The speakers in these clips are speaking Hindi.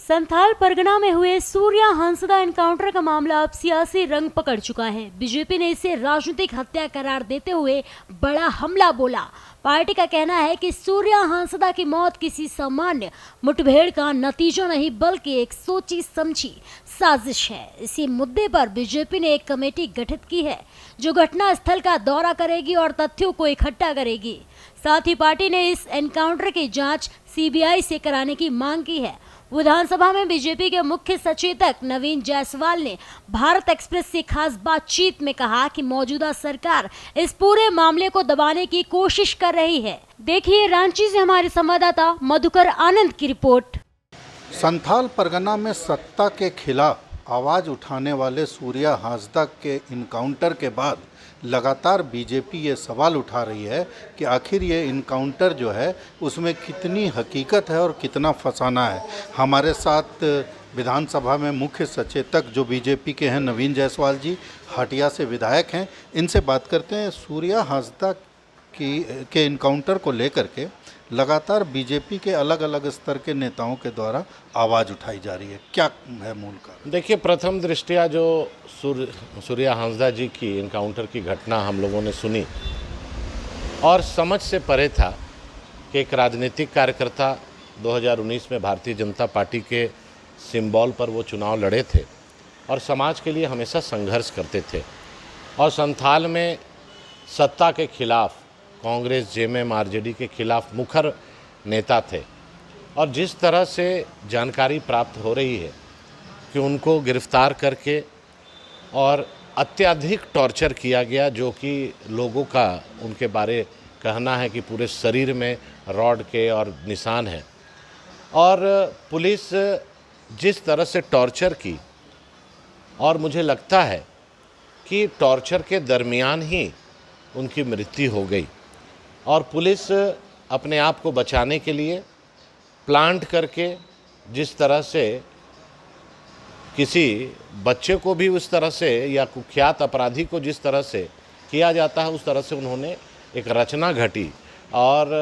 संथाल परगना में हुए सूर्या हांसदा एनकाउंटर का मामला अब सियासी रंग पकड़ चुका है। बीजेपी ने इसे राजनीतिक हत्या करार देते हुए बड़ा हमला बोला। पार्टी का कहना है कि सूर्या हांसदा की मौत किसी सामान्य मुठभेड़ का नतीजा नहीं बल्कि एक सोची समझी साजिश है। इसी मुद्दे पर बीजेपी ने एक कमेटी गठित की है जो घटना स्थल का दौरा करेगी और तथ्यों को इकट्ठा करेगी। साथ ही पार्टी ने इस एनकाउंटर की जांच सीबीआई से कराने की मांग की है। विधानसभा में बीजेपी के मुख्य सचेतक नवीन जायसवाल ने भारत एक्सप्रेस से खास बातचीत में कहा कि मौजूदा सरकार इस पूरे मामले को दबाने की कोशिश कर रही है। देखिए रांची से हमारे संवाददाता मधुकर आनंद की रिपोर्ट। संथाल परगना में सत्ता के खिलाफ आवाज उठाने वाले सूर्या हांसदा के इनकाउंटर के बाद लगातार बीजेपी ये सवाल उठा रही है कि आखिर ये इनकाउंटर जो है उसमें कितनी हकीकत है और कितना फसाना है। हमारे साथ विधानसभा में मुख्य सचेतक जो बीजेपी के हैं नवीन जायसवाल जी, हटिया से विधायक हैं, इनसे बात करते हैं। सूर्या हांसदा के इनकाउंटर को लेकर के लगातार बीजेपी के अलग अलग स्तर के नेताओं के द्वारा आवाज़ उठाई जा रही है, क्या है मूल कारण? देखिए, प्रथम दृष्टया जो सूर्या हांसदा जी की इनकाउंटर की घटना हम लोगों ने सुनी और समझ से परे था कि एक राजनीतिक कार्यकर्ता 2019 में भारतीय जनता पार्टी के सिंबल पर वो चुनाव लड़े थे और समाज के लिए हमेशा संघर्ष करते थे और संथाल में सत्ता के खिलाफ कांग्रेस जेएमएम आरजेडी के खिलाफ मुखर नेता थे। और जिस तरह से जानकारी प्राप्त हो रही है कि उनको गिरफ्तार करके और अत्यधिक टॉर्चर किया गया, जो कि लोगों का उनके बारे कहना है कि पूरे शरीर में रॉड के और निशान हैं, और पुलिस जिस तरह से टॉर्चर की, और मुझे लगता है कि टॉर्चर के दरमियान ही उनकी मृत्यु हो गई और पुलिस अपने आप को बचाने के लिए प्लांट करके जिस तरह से किसी बच्चे को भी उस तरह से या कुख्यात अपराधी को जिस तरह से किया जाता है उस तरह से उन्होंने एक रचना घटी और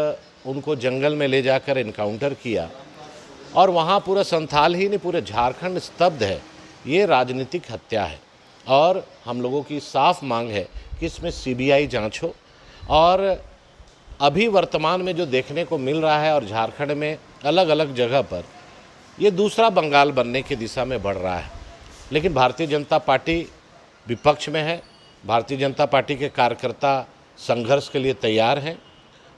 उनको जंगल में ले जाकर इनकाउंटर किया और वहाँ पूरा संथाल ही नहीं पूरे झारखंड स्तब्ध है। ये राजनीतिक हत्या है और हम लोगों की साफ मांग है कि इसमें सीबीआई जांच हो। और अभी वर्तमान में जो देखने को मिल रहा है और झारखंड में अलग अलग जगह पर ये दूसरा बंगाल बनने की दिशा में बढ़ रहा है, लेकिन भारतीय जनता पार्टी विपक्ष में है। भारतीय जनता पार्टी के कार्यकर्ता संघर्ष के लिए तैयार हैं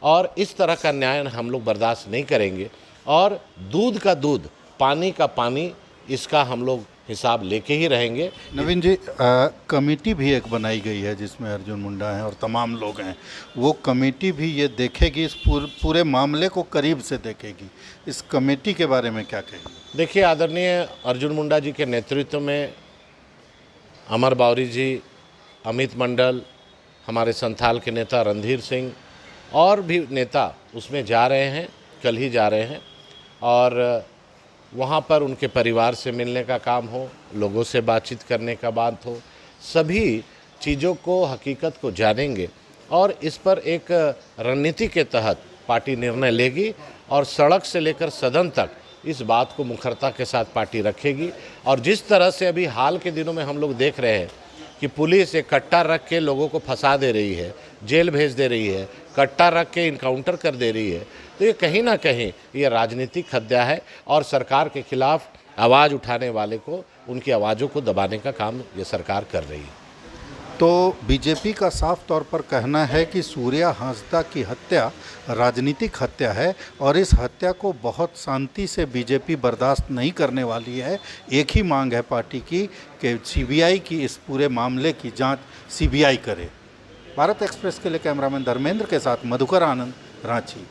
और इस तरह का न्याय हम लोग बर्दाश्त नहीं करेंगे और दूध का दूध, पानी का पानी, इसका हम लोग हिसाब लेके ही रहेंगे। नवीन जी, कमेटी भी एक बनाई गई है जिसमें अर्जुन मुंडा हैं और तमाम लोग हैं। वो कमेटी भी ये देखेगी, इस पूरे मामले को करीब से देखेगी। इस कमेटी के बारे में क्या कहेंगे? देखिए, आदरणीय अर्जुन मुंडा जी के नेतृत्व में अमर बावरी जी, अमित मंडल, हमारे संथाल के नेता रणधीर सिंह और भी नेता उसमें जा रहे हैं, कल ही जा रहे हैं और वहाँ पर उनके परिवार से मिलने का काम हो, लोगों से बातचीत करने का बात हो, सभी चीज़ों को, हकीकत को जानेंगे और इस पर एक रणनीति के तहत पार्टी निर्णय लेगी और सड़क से लेकर सदन तक इस बात को मुखरता के साथ पार्टी रखेगी। और जिस तरह से अभी हाल के दिनों में हम लोग देख रहे हैं कि पुलिस एक कट्टा रख के लोगों को फंसा दे रही है, जेल भेज दे रही है, कट्टा रख के इनकाउंटर कर दे रही है, तो ये कहीं ना कहीं ये राजनीतिक हत्या है और सरकार के खिलाफ आवाज़ उठाने वाले को, उनकी आवाज़ों को दबाने का काम ये सरकार कर रही है। तो बीजेपी का साफ तौर पर कहना है कि सूर्या हांसदा की हत्या राजनीतिक हत्या है और इस हत्या को बहुत शांति से बीजेपी बर्दाश्त नहीं करने वाली है। एक ही मांग है पार्टी की कि सीबीआई की इस पूरे मामले की जांच सीबीआई करे। भारत एक्सप्रेस के लिए कैमरामैन धर्मेंद्र के साथ मधुकर आनंद, रांची।